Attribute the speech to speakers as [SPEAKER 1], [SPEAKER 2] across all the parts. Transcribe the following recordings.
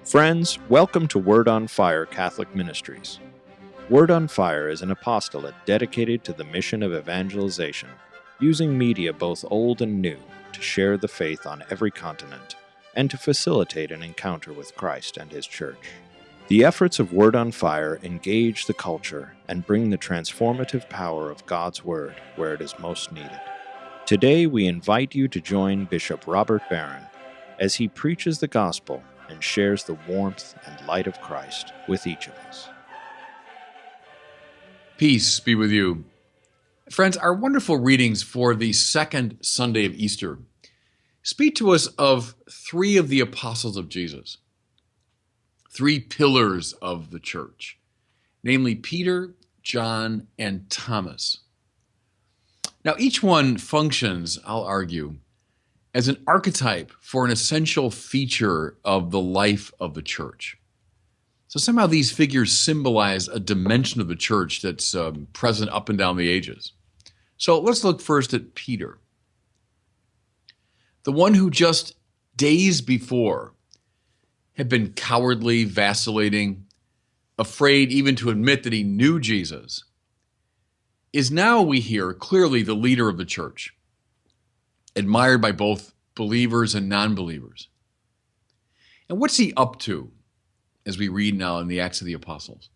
[SPEAKER 1] Friends, welcome to Word on Fire Catholic Ministries. Word on Fire is an apostolate dedicated to the mission of evangelization, using media both old and new to share the faith on every continent and to facilitate an encounter with Christ and His Church. The efforts of Word on Fire engage the culture and bring the transformative power of God's Word where it is most needed. Today we invite you to join Bishop Robert Barron as he preaches the gospel and shares the warmth and light of Christ with each of us.
[SPEAKER 2] Peace be with you. Friends, our wonderful readings for the second Sunday of Easter speak to us of three of the apostles of Jesus, three pillars of the church, namely Peter, John, and Thomas. Now, each one functions, I'll argue, as an archetype for an essential feature of the life of the church. So somehow these figures symbolize a dimension of the church that's present up and down the ages. So let's look first at Peter, the one who just days before had been cowardly, vacillating, afraid even to admit that he knew Jesus, is now, we hear, clearly the leader of the church, admired by both believers and non-believers. And what's he up to, as we read now in the Acts of the Apostles?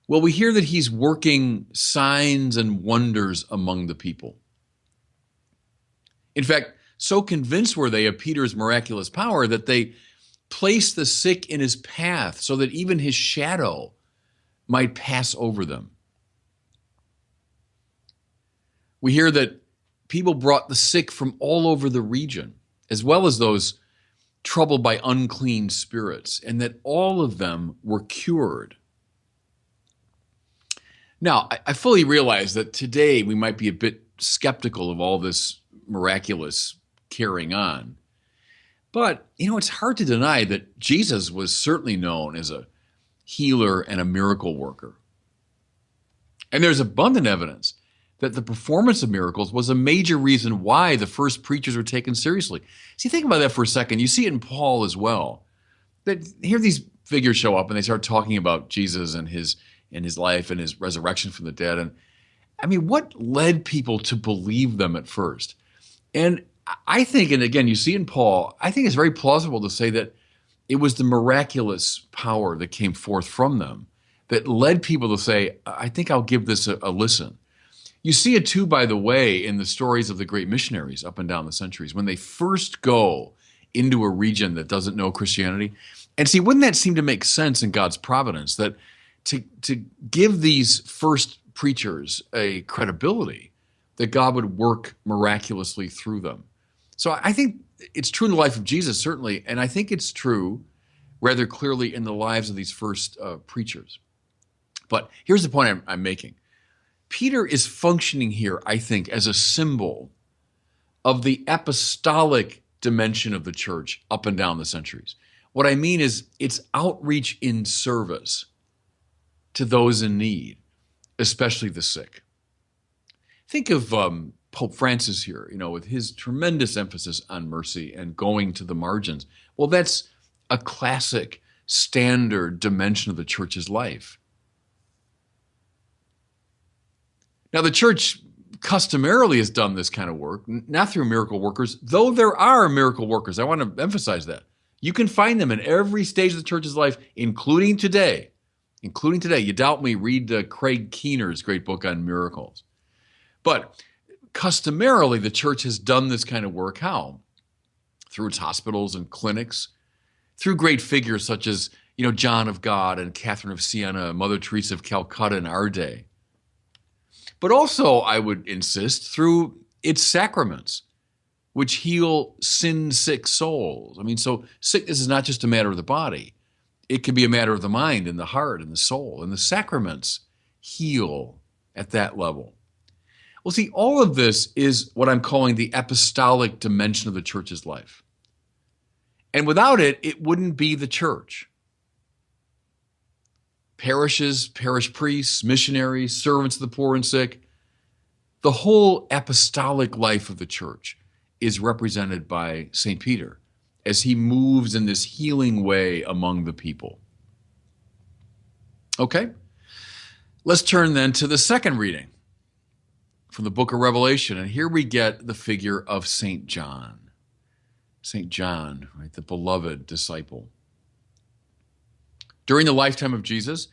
[SPEAKER 2] Well, we hear that he's working signs and wonders among the people. In fact, so convinced were they of Peter's miraculous power that they placed the sick in his path so that even his shadow might pass over them. We hear that people brought the sick from all over the region, as well as those troubled by unclean spirits, and that all of them were cured. Now, I fully realize that today we might be a bit skeptical of all this miraculous carrying on. But, it's hard to deny that Jesus was certainly known as a healer and a miracle worker. And there's abundant evidence that the performance of miracles was a major reason why the first preachers were taken seriously. See, think about that for a second. You see it in Paul as well. That here these figures show up and they start talking about Jesus and his life and his resurrection from the dead. And what led people to believe them at first? And I think, and again, you see in Paul, I think it's very plausible to say that it was the miraculous power that came forth from them that led people to say, I think I'll give this a listen. You see it too, by the way, in the stories of the great missionaries up and down the centuries, when they first go into a region that doesn't know Christianity. And see, wouldn't that seem to make sense in God's providence, that to give these first preachers a credibility, that God would work miraculously through them? So I think it's true in the life of Jesus, certainly, and I think it's true rather clearly in the lives of these first preachers. But here's the point I'm making. Peter is functioning here, I think, as a symbol of the apostolic dimension of the church up and down the centuries. What I mean is it's outreach in service to those in need, especially the sick. Think of Pope Francis here, with his tremendous emphasis on mercy and going to the margins. Well, that's a classic, standard dimension of the church's life. Now, the church customarily has done this kind of work, not through miracle workers, though there are miracle workers. I want to emphasize that. You can find them in every stage of the church's life, including today. You doubt me, read Craig Keener's great book on miracles. But customarily, the church has done this kind of work. How? Through its hospitals and clinics, through great figures such as, John of God and Catherine of Siena, Mother Teresa of Calcutta in our day. But also, I would insist, through its sacraments, which heal sin-sick souls. So sickness is not just a matter of the body. It can be a matter of the mind and the heart and the soul. And the sacraments heal at that level. Well, see, all of this is what I'm calling the apostolic dimension of the church's life. And without it, it wouldn't be the church. Parishes, parish priests, missionaries, servants of the poor and sick. The whole apostolic life of the church is represented by St. Peter as he moves in this healing way among the people. Okay, let's turn then to the second reading from the book of Revelation. And here we get the figure of St. John. St. John, right, the beloved disciple. During the lifetime of Jesus,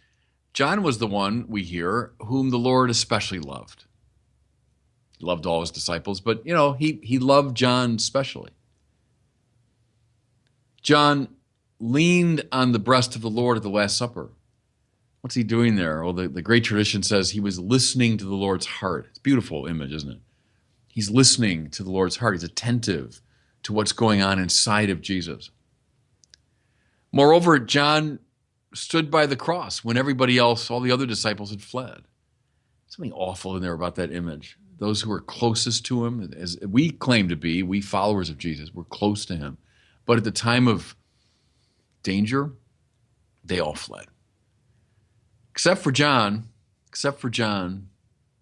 [SPEAKER 2] John was the one, we hear, whom the Lord especially loved. He loved all his disciples, but, he loved John especially. John leaned on the breast of the Lord at the Last Supper. What's he doing there? Well, the great tradition says he was listening to the Lord's heart. It's a beautiful image, isn't it? He's listening to the Lord's heart. He's attentive to what's going on inside of Jesus. Moreover, John stood by the cross when everybody else, all the other disciples, had fled. Something awful in there about that image. Those who were closest to him, as we claim to be, we followers of Jesus, we're close to him. But at the time of danger, they all fled. Except for John,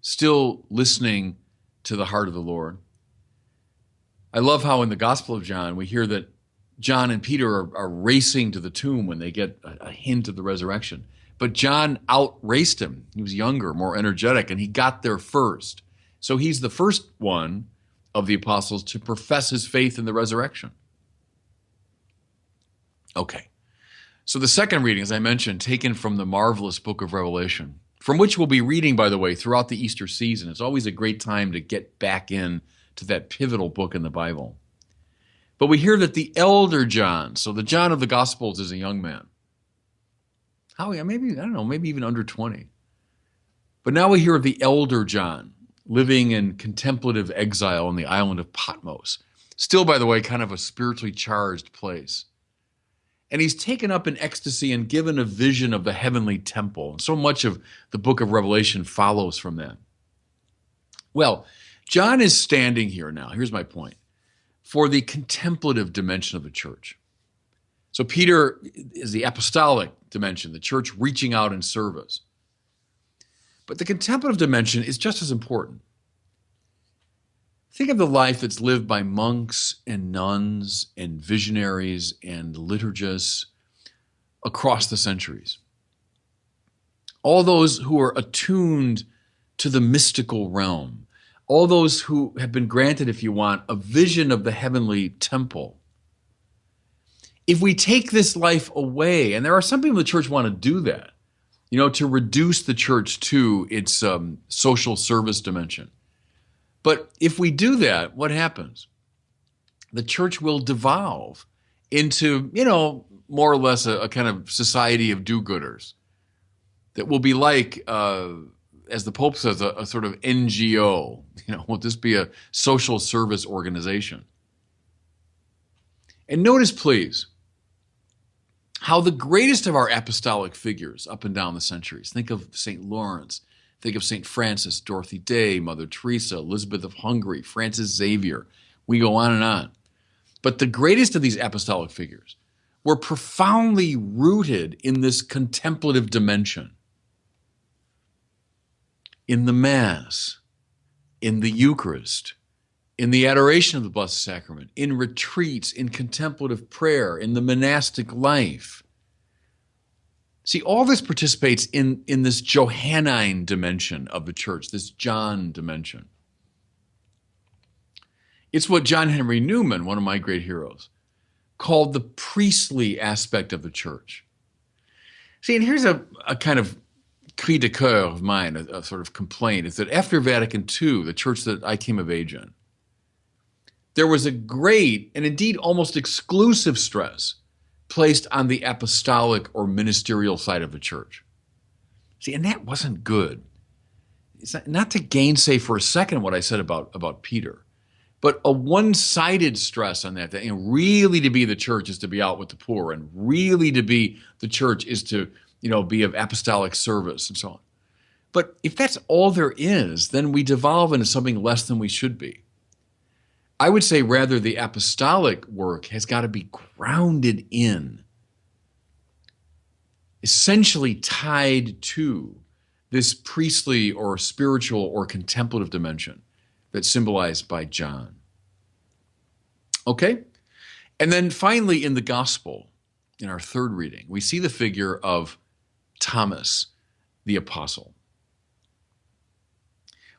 [SPEAKER 2] still listening to the heart of the Lord. I love how in the Gospel of John, we hear that John and Peter are racing to the tomb when they get a hint of the resurrection. But John outraced him. He was younger, more energetic, and he got there first. So he's the first one of the apostles to profess his faith in the resurrection. Okay. So the second reading, as I mentioned, taken from the marvelous book of Revelation, from which we'll be reading, by the way, throughout the Easter season. It's always a great time to get back in to that pivotal book in the Bible. But we hear that the elder John, so the John of the Gospels, is a young man. Maybe even under 20. But now we hear of the elder John living in contemplative exile on the island of Patmos. Still, by the way, kind of a spiritually charged place. And he's taken up in ecstasy and given a vision of the heavenly temple. And so much of the book of Revelation follows from that. Well, John is standing here now. Here's my point. For the contemplative dimension of the church. So Peter is the apostolic dimension, the church reaching out in service. But the contemplative dimension is just as important. Think of the life that's lived by monks and nuns and visionaries and liturgists across the centuries. All those who are attuned to the mystical realm. All those who have been granted, if you want, a vision of the heavenly temple. If we take this life away, and there are some people in the church want to do that, to reduce the church to its social service dimension. But if we do that, what happens? The church will devolve into, more or less a kind of society of do-gooders that will be like, as the Pope says, a sort of NGO. Will this be a social service organization? And notice, please, how the greatest of our apostolic figures up and down the centuries, think of St. Lawrence, think of St. Francis, Dorothy Day, Mother Teresa, Elizabeth of Hungary, Francis Xavier. We go on and on. But the greatest of these apostolic figures were profoundly rooted in this contemplative dimension. In the Mass, in the Eucharist, in the adoration of the Blessed Sacrament, in retreats, in contemplative prayer, in the monastic life. See, all this participates in this Johannine dimension of the church, this John dimension. It's what John Henry Newman, one of my great heroes, called the priestly aspect of the church. See, and here's a kind of cri de coeur of mine, a sort of complaint, is that after Vatican II, the church that I came of age in, there was a great and indeed almost exclusive stress placed on the apostolic or ministerial side of the church. See, and that wasn't good. It's not to gainsay for a second what I said about Peter, but a one-sided stress on that really to be the church is to be out with the poor, and really to be the church is to be of apostolic service and so on. But if that's all there is, then we devolve into something less than we should be. I would say rather the apostolic work has got to be grounded in, essentially tied to this priestly or spiritual or contemplative dimension that's symbolized by John. Okay? And then finally, in the gospel, in our third reading, we see the figure of Thomas, the apostle.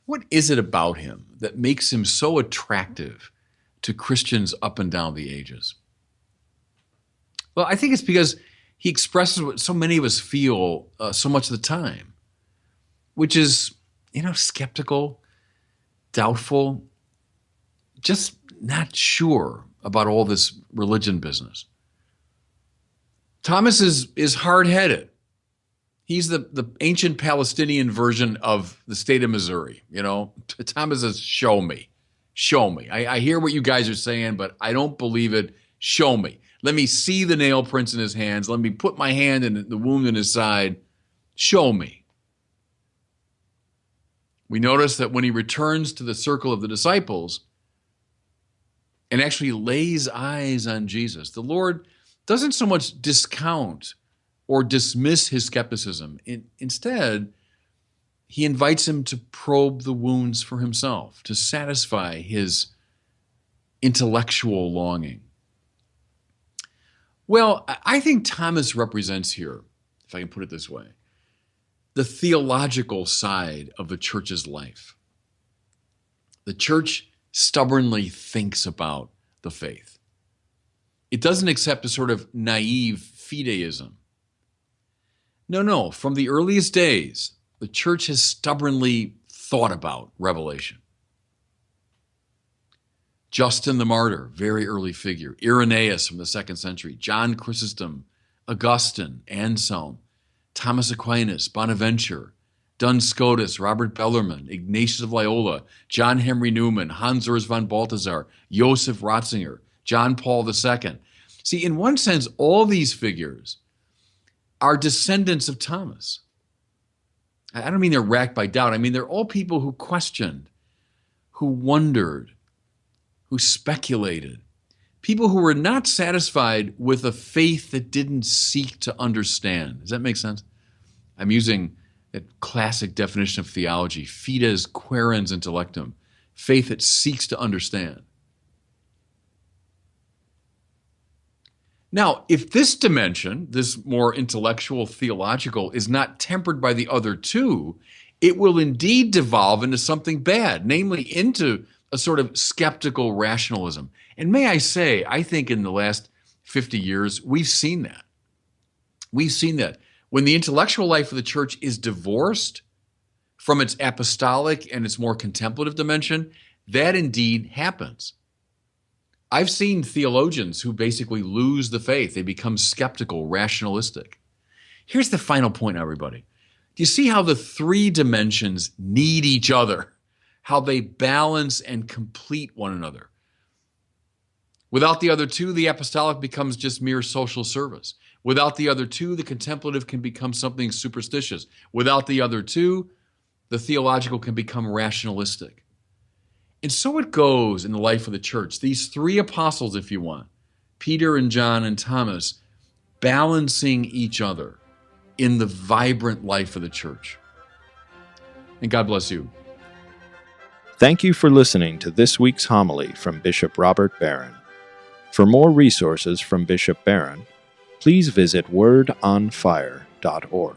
[SPEAKER 2] What is it about him that makes him so attractive to Christians up and down the ages? Well, I think it's because he expresses what so many of us feel so much of the time, which is, skeptical, doubtful, just not sure about all this religion business. Thomas is hard-headed. He's the ancient Palestinian version of the state of Missouri. Thomas says, show me. Show me. I hear what you guys are saying, but I don't believe it. Show me. Let me see the nail prints in his hands. Let me put my hand in the wound in his side. Show me. We notice that when he returns to the circle of the disciples and actually lays eyes on Jesus, the Lord doesn't so much discount or dismiss his skepticism. Instead, he invites him to probe the wounds for himself, to satisfy his intellectual longing. Well, I think Thomas represents here, if I can put it this way, the theological side of the church's life. The church stubbornly thinks about the faith. It doesn't accept a sort of naive fideism. No. From the earliest days, the church has stubbornly thought about revelation. Justin the Martyr, very early figure. Irenaeus from the 2nd century. John Chrysostom, Augustine, Anselm, Thomas Aquinas, Bonaventure, Duns Scotus, Robert Bellarmine, Ignatius of Loyola, John Henry Newman, Hans Urs von Balthasar, Joseph Ratzinger, John Paul II. See, in one sense, all these figures are descendants of Thomas. I don't mean they're racked by doubt. I mean, they're all people who questioned, who wondered, who speculated, people who were not satisfied with a faith that didn't seek to understand. Does that make sense? I'm using that classic definition of theology, fides quaerens intellectum, faith that seeks to understand. Now, if this dimension, this more intellectual, theological, is not tempered by the other two, it will indeed devolve into something bad, namely into a sort of skeptical rationalism. And may I say, I think in the last 50 years, we've seen that. We've seen that. When the intellectual life of the church is divorced from its apostolic and its more contemplative dimension, that indeed happens. I've seen theologians who basically lose the faith. They become skeptical, rationalistic. Here's the final point, everybody. Do you see how the three dimensions need each other? How they balance and complete one another. Without the other two, the apostolic becomes just mere social service. Without the other two, the contemplative can become something superstitious. Without the other two, the theological can become rationalistic. And so it goes in the life of the church. These three apostles, if you want, Peter and John and Thomas, balancing each other in the vibrant life of the church. And God bless you.
[SPEAKER 1] Thank you for listening to this week's homily from Bishop Robert Barron. For more resources from Bishop Barron, please visit wordonfire.org.